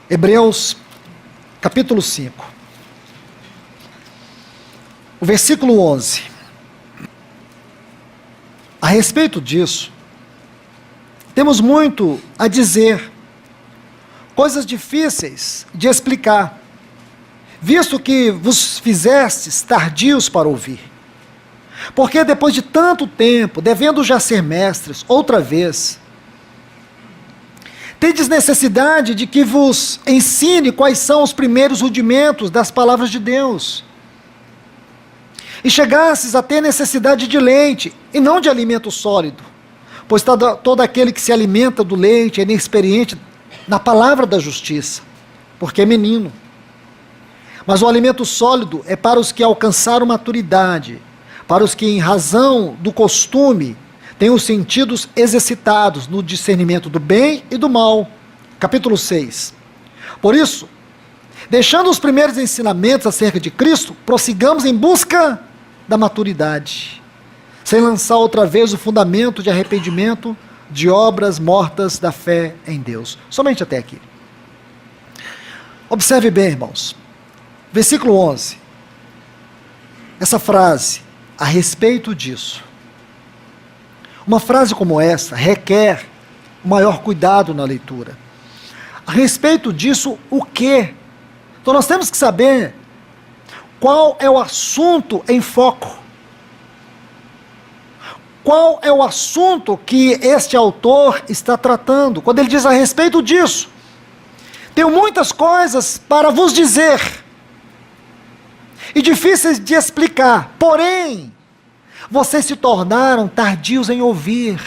Hebreus, capítulo 5. O versículo 11. A respeito disso, temos muito a dizer, coisas difíceis de explicar, visto que vos fizestes tardios para ouvir. Porque depois de tanto tempo, devendo já ser mestres, outra vez, tendes necessidade de que vos ensine quais são os primeiros rudimentos das palavras de Deus. E chegastes a ter necessidade de leite, e não de alimento sólido, pois todo aquele que se alimenta do leite é inexperiente na palavra da justiça, porque é menino. Mas o alimento sólido é para os que alcançaram maturidade, para os que, em razão do costume, têm os sentidos exercitados no discernimento do bem e do mal. Capítulo 6. Por isso, deixando os primeiros ensinamentos acerca de Cristo, prossigamos em busca da maturidade, sem lançar outra vez o fundamento de arrependimento de obras mortas da fé em Deus. Somente até aqui. Observe bem, irmãos. Versículo 11. Essa frase, a respeito disso. Uma frase como essa requer o maior cuidado na leitura. A respeito disso, o quê? Então nós temos que saber qual é o assunto em foco. Qual é o assunto que este autor está tratando? Quando ele diz a respeito disso, tenho muitas coisas para vos dizer, e difíceis de explicar, porém, vocês se tornaram tardios em ouvir.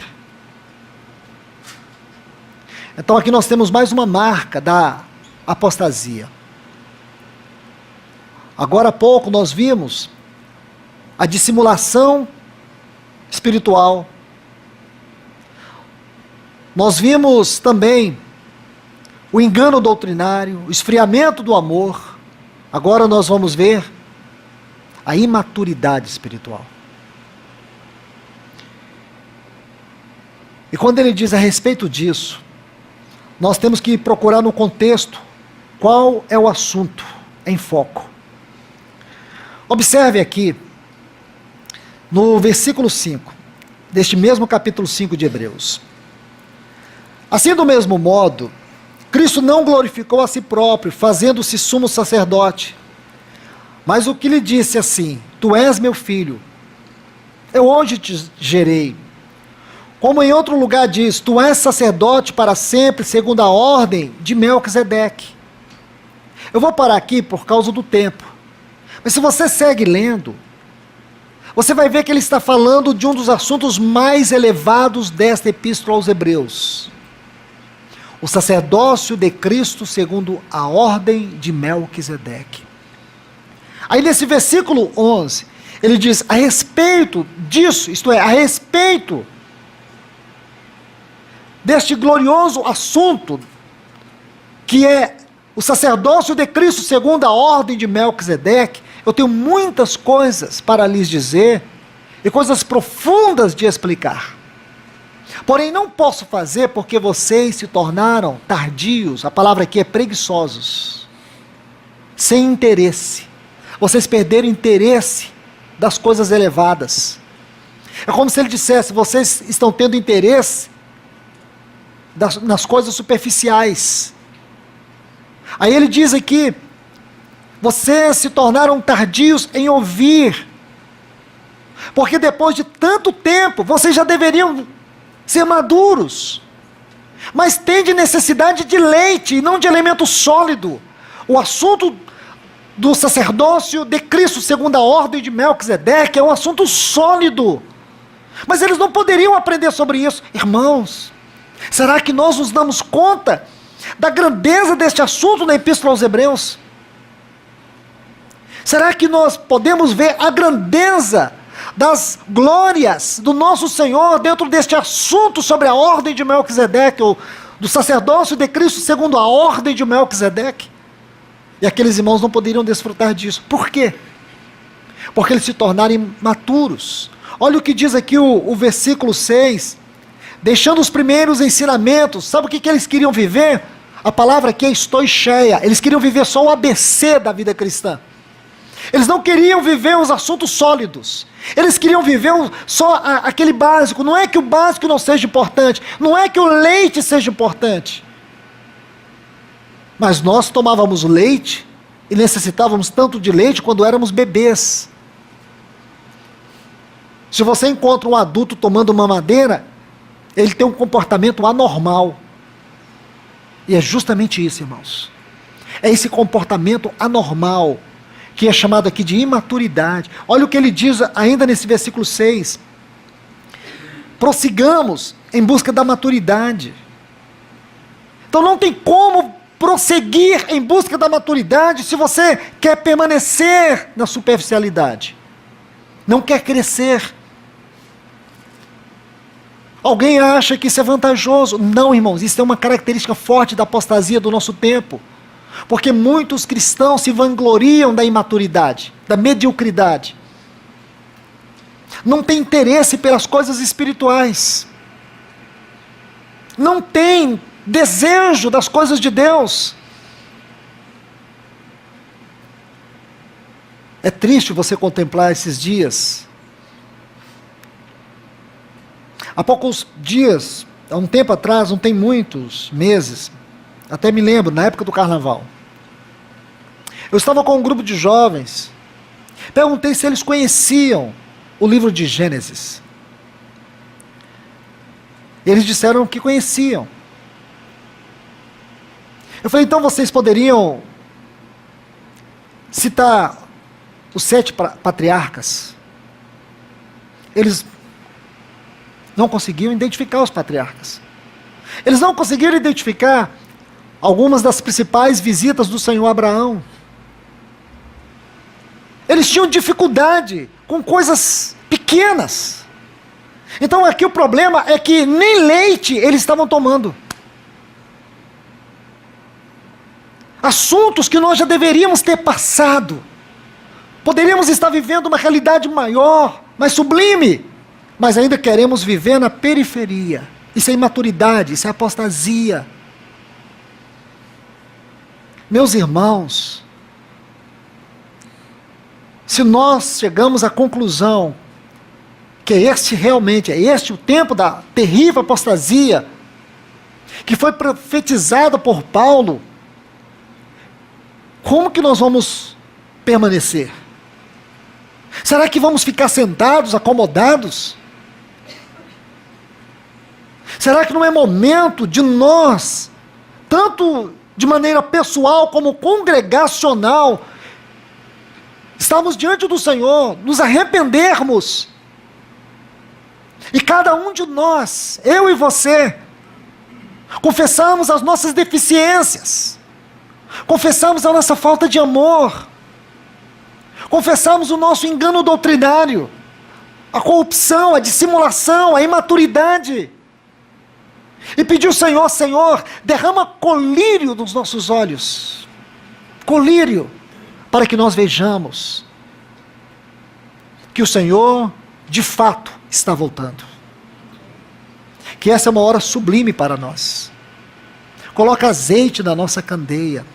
Então aqui nós temos mais uma marca da apostasia. Agora há pouco nós vimos a dissimulação espiritual. Nós vimos também o engano doutrinário, o esfriamento do amor. Agora nós vamos ver a imaturidade espiritual. E quando ele diz a respeito disso, nós temos que procurar no contexto qual é o assunto em foco. Observe aqui, no versículo 5, deste mesmo capítulo 5 de Hebreus. Assim, do mesmo modo, Cristo não glorificou a si próprio, fazendo-se sumo sacerdote, mas o que lhe disse assim: tu és meu filho, eu hoje te gerei. Como em outro lugar diz, tu és sacerdote para sempre, segundo a ordem de Melquisedeque. Eu vou parar aqui por causa do tempo, mas se você segue lendo, você vai ver que ele está falando de um dos assuntos mais elevados desta epístola aos Hebreus. O sacerdócio de Cristo segundo a ordem de Melquisedeque. Aí nesse versículo 11, ele diz, a respeito disso, isto é, a respeito deste glorioso assunto, que é o sacerdócio de Cristo segundo a ordem de Melquisedeque, eu tenho muitas coisas para lhes dizer, e coisas profundas de explicar. Porém não posso fazer porque vocês se tornaram tardios, a palavra aqui é preguiçosos, sem interesse. Vocês perderam interesse das coisas elevadas. É como se ele dissesse, vocês estão tendo interesse nas coisas superficiais. Aí ele diz aqui, vocês se tornaram tardios em ouvir, porque depois de tanto tempo, vocês já deveriam ser maduros, mas têm de necessidade de leite, e não de alimento sólido. O assunto do sacerdócio de Cristo, segundo a ordem de Melquisedeque, é um assunto sólido, mas eles não poderiam aprender sobre isso. Irmãos, será que nós nos damos conta da grandeza deste assunto na Epístola aos Hebreus? Será que nós podemos ver a grandeza das glórias do nosso Senhor dentro deste assunto sobre a ordem de Melquisedeque, ou do sacerdócio de Cristo segundo a ordem de Melquisedeque? E aqueles irmãos não poderiam desfrutar disso. Por quê? Porque eles se tornaram imaturos. Olha o que diz aqui o versículo 6. Deixando os primeiros ensinamentos. Sabe o que eles queriam viver? A palavra aqui é estoicheia. Eles queriam viver só o ABC da vida cristã. Eles não queriam viver os assuntos sólidos. Eles queriam viver só aquele básico. Não é que o básico não seja importante. Não é que o leite seja importante. Mas nós tomávamos leite e necessitávamos tanto de leite quando éramos bebês. Se você encontra um adulto tomando mamadeira, ele tem um comportamento anormal. E é justamente isso, irmãos. É esse comportamento anormal que é chamado aqui de imaturidade. Olha o que ele diz ainda nesse versículo 6. Prossigamos em busca da maturidade. Então não tem como prosseguir em busca da maturidade se você quer permanecer na superficialidade. Não quer crescer. Alguém acha que isso é vantajoso? Não, irmãos, isso é uma característica forte da apostasia do nosso tempo. Porque muitos cristãos se vangloriam da imaturidade, da mediocridade. Não tem interesse pelas coisas espirituais. Não tem desejo das coisas de Deus. É triste você contemplar esses dias. Há poucos dias, há um tempo atrás, não tem muitos meses, até me lembro, na época do carnaval, eu estava com um grupo de jovens, perguntei se eles conheciam o livro de Gênesis. Eles disseram que conheciam. Eu falei, então vocês poderiam citar os 7 patriarcas? Eles não conseguiam identificar os patriarcas. Eles não conseguiram identificar algumas das principais visitas do Senhor a Abraão. Eles tinham dificuldade com coisas pequenas. Então aqui o problema é que nem leite eles estavam tomando. Assuntos que nós já deveríamos ter passado. Poderíamos estar vivendo uma realidade maior, mais sublime, mas ainda queremos viver na periferia. Isso é imaturidade, isso é apostasia. Meus irmãos, se nós chegamos à conclusão que realmente é este o tempo da terrível apostasia que foi profetizada por Paulo, como que nós vamos permanecer? Será que vamos ficar sentados, acomodados? Será que não é momento de nós, tanto de maneira pessoal como congregacional, estarmos diante do Senhor, nos arrependermos, e cada um de nós, eu e você, confessarmos as nossas deficiências, confessarmos a nossa falta de amor, confessarmos o nosso engano doutrinário, a corrupção, a dissimulação, a imaturidade, e pedir ao Senhor, Senhor, derrama colírio nos nossos olhos, colírio, para que nós vejamos que o Senhor, de fato, está voltando. Que essa é uma hora sublime para nós. Coloca azeite na nossa candeia.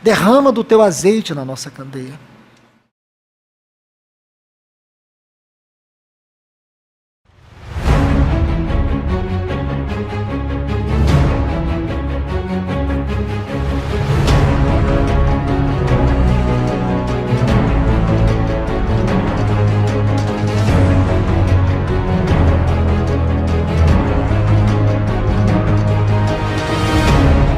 Derrama do teu azeite na nossa candeia.